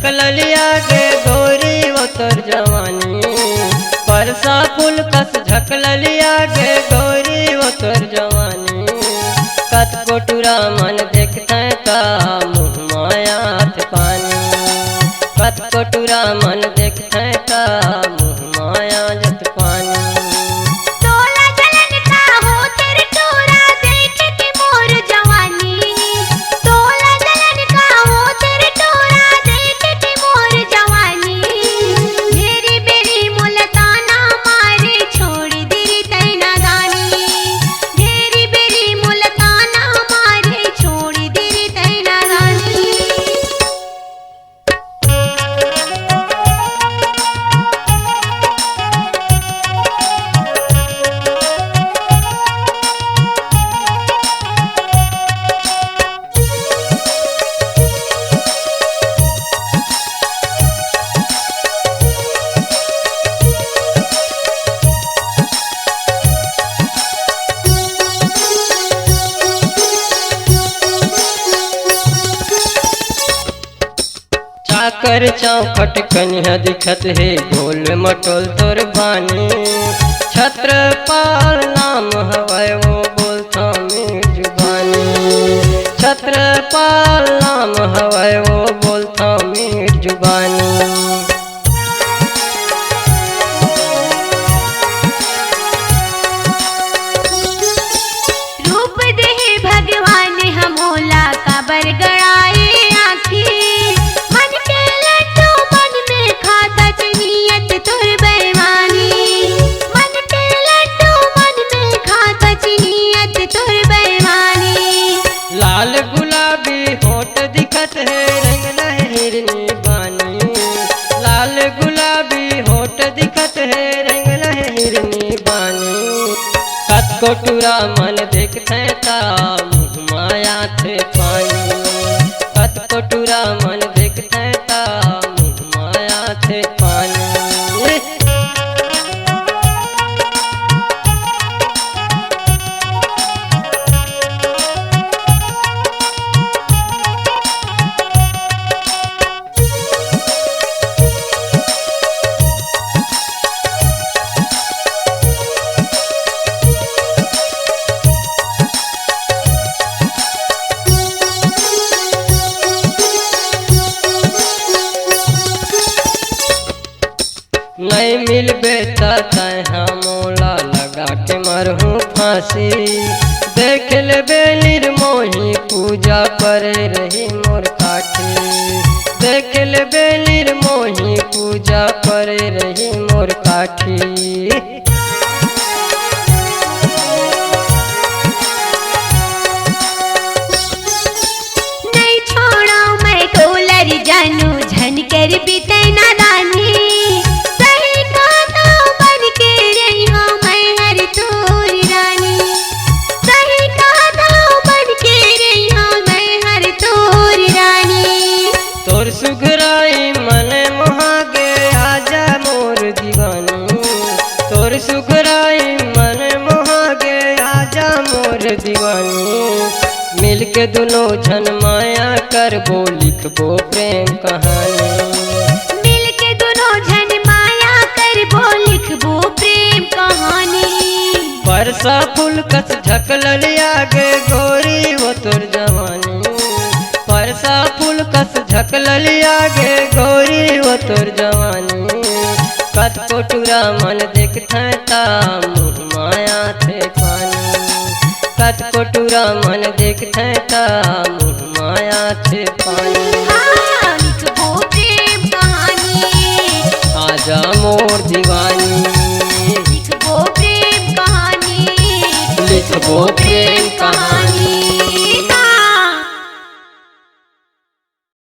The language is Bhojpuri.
झकललिया गे गोरी वो तोर जवानी। परसा फूल कस झकललिया गे गोरी वो तोर जवानी। कत कोटुरा मन देखते का मुँह माया पानी। कत कोटुरा मन देखते का मुँह माया जत पानी। चाकर चौखट कन्या दिखत है गोल मटोल तोर बानी। छत्रपाल नाम हवै वो बोलता मीर जुबानी। छत्रपाल नाम हवै वो बोलता मीर जुबानी। रूप देह भगवान हमोला का बरगड़ाए आखी। लाल गुलाबी होठ दिखत है रंग लह हिरनी बानी। लाल गुलाबी होठ दिखत है रंग लह हिरनी बानी। कत कोटुरा मन देखते ता मुँह माया थे पानी। कत कोटुरा मन देखते ता मुँह माया थे पानी। नहीं मिल बेटा तैहा मोला लगा के मरहूँ फांसी। देख ले निर्मोही पूजा करे रही मोर काठी। देख ले निर्मोही पूजा करे रही मोर काठी। नहीं छोड़ा मैं कोलर जानू झनकर बीते नादानी। तोर सुघराई मन मोहागे आजा मोर दीवानी। तोर सुघराई मन मोहागे आजा मोर दीवानी। मिल के दोनों झन माया करबो लिखबो प्रेम कहानी। मिल के दोनों झन माया करबो लिखबो प्रेम कहानी। परसा फूल कस झकललिया गे गोरी वो तोर जवानी। परसा फूल कस झकललिया गे गोरी वो तोर जवानी। कत कोटुरा मन देखते ता मुँह माया थे पानी। कत कोटुरा मन देखते ता मुँह माया थे पानी। लिखबो प्रेम कहानी। आजा मोर दीवानी। लिखबो प्रेम कहानी। लिखबो प्रेम